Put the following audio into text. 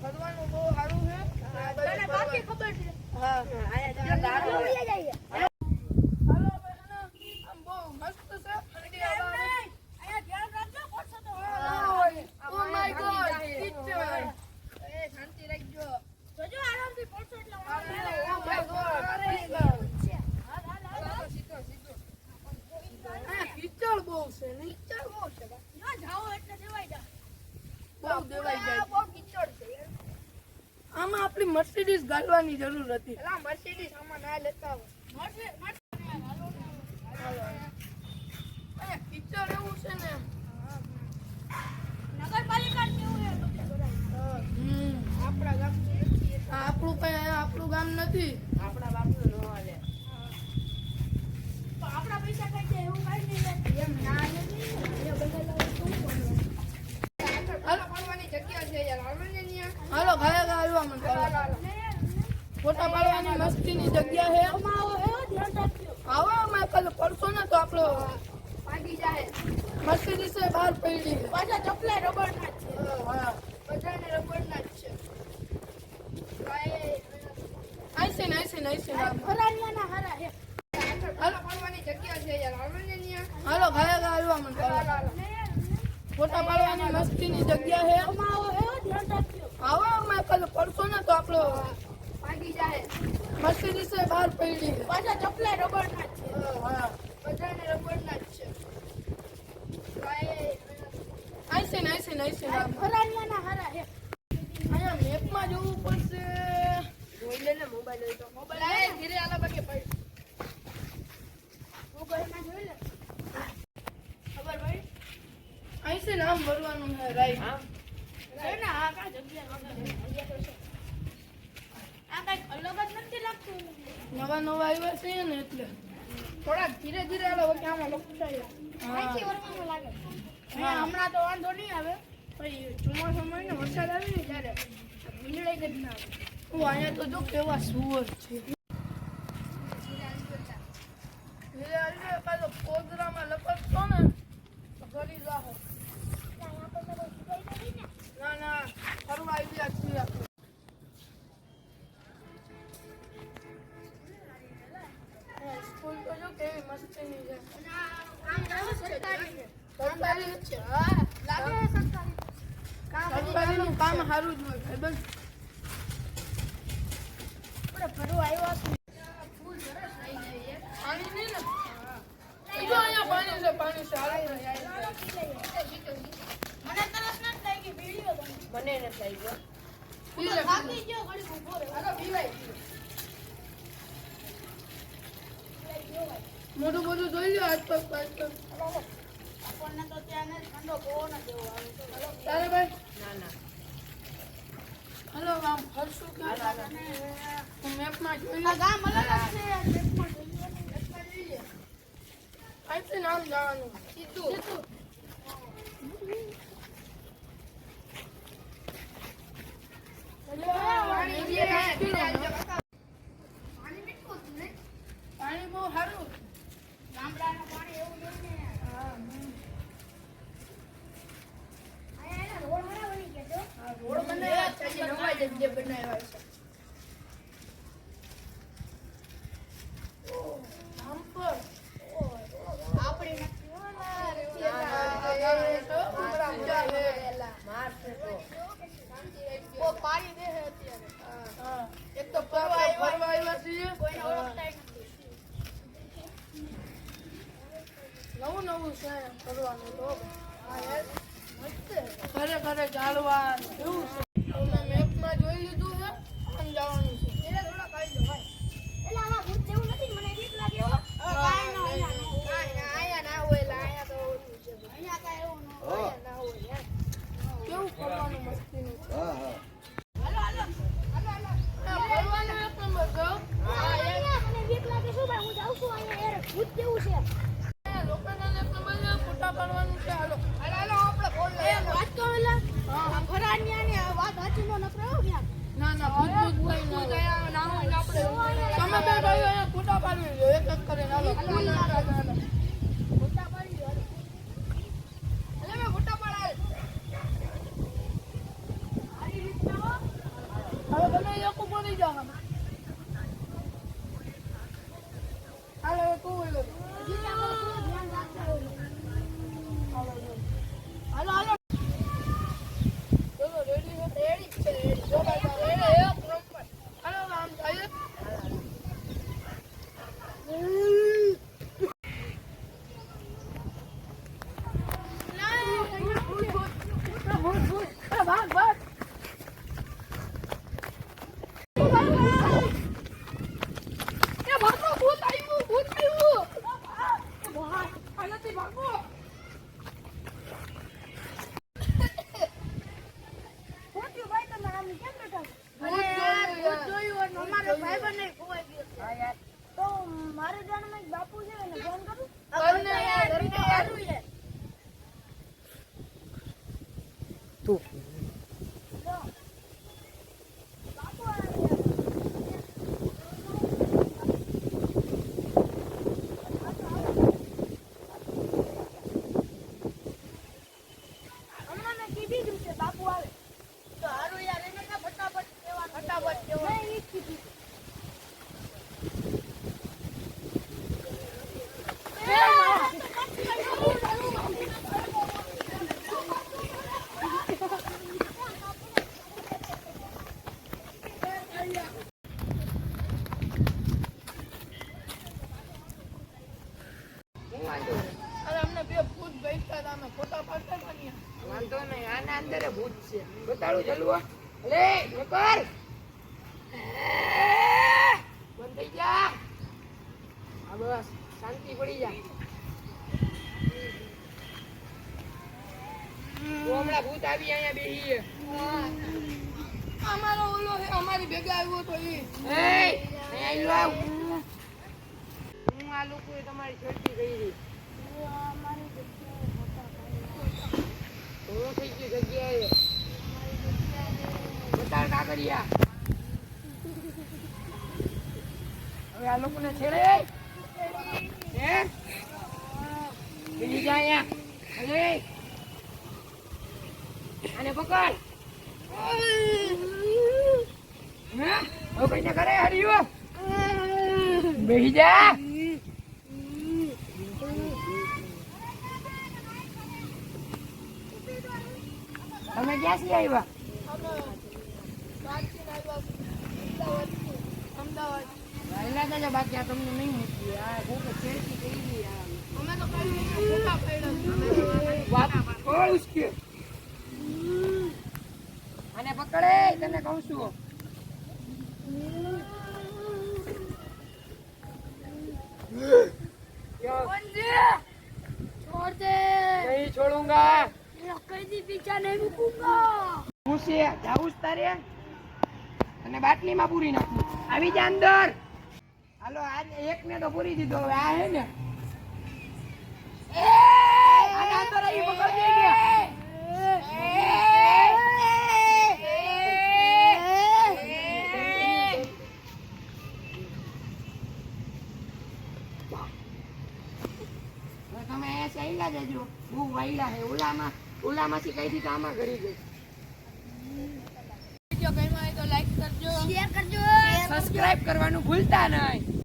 ફરવાનું બહુ સારું છે. તને બાકી ખબર છે? હા. આયા દારૂ લઈ જઈએ. હાલો ભાઈ, આમ બહુ મસ્ત છે. ઠંડી હવા આવે. આયા ધ્યાન રાખજો પડશે તો. Oh my God, teacher. શાંતિ રાખજો. જોજો આરામથી પડશો એટલે ઓ માય ગોડ, ટીચર બહુ છે ને. પિક્ચર બહુ છે. જો જાઓ એટલે દેવાઈ જાય. બહુ દેવાઈ જાય. બહુ પિક્ચર છે. આમાં આપણી મર્સિડીઝ ગાલવાની જરૂર હતી. એલા મર્સિડીઝ આમાં ના લેતા આવો. અહીંયા પિક્ચર એવું છે ને. નગરપાલિકા કેવું છે બધે ભરાય. આપણા ગામનું નથી. આપણું કઈ આપણું ગામ નથી. આપણા બાપનું ન હાલે. તો આપણા પૈસા ખાઈ જાય એવું કાઈ નહીં. એમ ના નથી. એ બધા શું કરવાનું? હાલો પડવાની જગ્યા છે યાર. હાલો ને ન્યા. હાલો ઘાયા ગાલવા મને ફોટા પાડવાની મસ્તીની જગ્યા છે. આવો હે ધ્યાન રાખજો. આવો અમે કાલે પડશો ને તો આપણો પાડી જાય. મર્સિડીઝ છે બહાર પડી. પાછા ચપલા રબર ના છે. હા. બધાને રબર ના જ છે. આઈસે ને ફરાનિયાના હારા હે. હાલો પડવાની જગ્યા છે યાર. હાલો ને ન્યા. હાલો ઘાયા ગાલવા મને ફોટા પાડવાની મસ્તીની જગ્યા છે. આવો હે ધ્યાન રાખજો. આવો અમે કાલે પડશો ને તો આપણો પાડી જાય. મર્સિડીઝ છે બહાર પડી. પાછા ચપલા રબર ના છે. હા. બધાને રબર ના જ છે. આઈસે ને ફરાનિયાના હારા હે. અહીંયા મેપમાં જોવું પડશે. જોઈ લે ને મોબાઈલ હોય તો. મોબાઈલ આય ધીરે આલા બાકી પડ. મોબાઈલમાં જોઈ લે. ખબર ભાઈ? આઈસે ને આમ વળવાનું છે રાઈટ. છે ને આ કા જગ્યા વગર અહીંયા તો છે. આ કઈક અલગ જ નથી લાગતું. નવા આવ્યા છે ને એટલે થોડાક ધીરે ધીરે આલો કે આમાં લોકો ચાલ્યા. અહીંથી વરવાનું લાગે. અહીંયા હમણાં તો વાંધો નહીં આવે. પછી ચોમાસામાં હોય ને વરસાદ આવે ને ત્યારે વીજળી જ ના આવે. અહીંયા તો જો કેવા સુવર છે. કાલે પોદરામાં લપટશો ને તો ફરી જાઓ. ના ફરવા આવી ગયા છીએ આપણે. સ્કૂલ તો જો કેવી મસ્તીની છે. સરકારી જ છે. સરકારીનું કામ સારું જ હોય ભાઈબંધ. ફરવા આવ્યા છું. પાણી નહીં ને? જો અહીંયા પાણી છે હારું રહે. મને તરસ નથી લાગી બીડીઓ મને નથી લાગ્યો. પી લે. થાકી ગયો ઘડી ઉભો રહે. હાલો પીવાય. મોઢું બધું જોઈ લો હાથ પગ આપણને તો ત્યાં ને ઠંડો પવન જ એવો આવે છે. તારે ભાઈ હાલો આમ ફરશું કે હું મેપમાં જોઈ આ લઉં. ગામ અલગ જ છે. મેપમાં જોઈએ. અહીંથી નામ જવાનું સીધું. પાણી બહુ સારું. ગામડાનું પાણી એવું જોઈએ ને. અહીંયા રોડ વાળા બની ગયા છો. રોડ બનાવ્યા છે હજી નવા જ જે બનાવ્યા છે. આમ પર આપણી નથી ઓલા ઓ પાડી દે છે અત્યારે. એક તો ફરવા આવ્યા છીએ. કોઈને ઓળખતા નથી. નવું છે કરવાનું તો મસ્ત. ઘરે ચાલવા એવું છે. અમે મેપમાં જોઈ લીધું છે આમ જવાનું છે. એટલે થોડા કાઢી દો ભાઈ. એટલે આમાં ભૂત જેવું નથી મને બીક લાગે હો. કાંઈ ના હોય. અહીંયા ના હોય એટલે અહીંયા તો ઓલું છે. અહીંયા કાંઈ એવું ન હોય. અહીંયા ના હોય યાર. કેવું ફરવાનું મસ્તીનું છે. હાલો હાલો. ફરવાનું એક નંબર છે. મને બીક લાગે શું ભાઈ હું જાઉં છું અહીંયા યાર ભૂત જેવું છે. લોકોને એક નંબર છે. ફોટા પાડવાનું છે. હાલો હાલો આપણે ફોન લઈએ. વાત તો પેલા ફરાનિયા ને હવે તમે એક ઉપર નહીં જાઓ આમાં. હાલો હવે તું બોલો. હાલો હાલો. ચલો રેડી છે. રેડી છે. જો ભાઈ રેડી એક નંબર. હાલો આમ જાય. ભાગ ભાગ. ભાગો ભૂત આવ્યું ભૂત આવ્યું. આનાથી ભાગો. અમારો ભાઈબંધ ને ખોવાઈ ગયો. હા યાર તો મારે જાણમાં એક બાપુ છે એને ફોન કરું. કરને યાર, કરને યાર. તું બાપુ આવ્યા. હમણાં મેં કીધું છે બાપુ આવે. તો હારું યાર એને કા ફટાફટ કહેવાનું. ફટાફટ મેં કહેવાનું. ઈ જ કીધું. અરે અમને બે ભૂત બેઠા હતા અમે ફોટા પાડતા હતા ને. વાંધો નહીં, આના અંદર ભૂત છે. બતાડું જલવો. અલે નોકર, બંધ થઈ જા. હા બસ, શાંતિ પડી જા. તો હમણાં ભૂત આવી અહીંયા બેહી. અમારો ઓલો છે અમારી ભેગા આવ્યો તો ઈ. અહીંયા આવ. હું આ લોકોએ તમારી છેડતી કરી. હું થઈ ગઈ જગ્યાએ. બતાડ કાગળિયા. હવે આ લોકોને છેડે. હે? બીજી જા અહીંયા. અલે. આને પકડ. હે? હવે કઈને કરે હરિયો. બેહી જા. તમે ક્યાંથી આવ્યા? અમે બહારથી આવ્યા અમદાવાદ. વહેલા જજો, બાકી આ તમને નહીં મૂકી. આ બહુ છેડતી કરી દી. અમે તો ખાલી ફોટા પાડ્યા. વાત કહું કે આને પકડે તને કહું છું. छोड़ दे. નહીં છોડુંગા. कहीं पीछा नहीं रुकूंगा. હું છે જાવું જ તારે અને બાટલીમાં પૂરી નાખું. આવી જા અંદર. હાલો આજ એકને તો પૂરી દીધો. હવે આ હે ને આને અંદર આવી પકડી દે. તમે અહીંયા ચાલ્યા જજો. બહુ વાયલા છે. ઓલામાંથી કઈ થી તો આમાં કરી ગઈ. વિડીયો ગમ્યો હોય તો લાઈક કરજો. शेयर कर जो. સબસ્ક્રાઇબ કરવાનું ભૂલતા નહીં.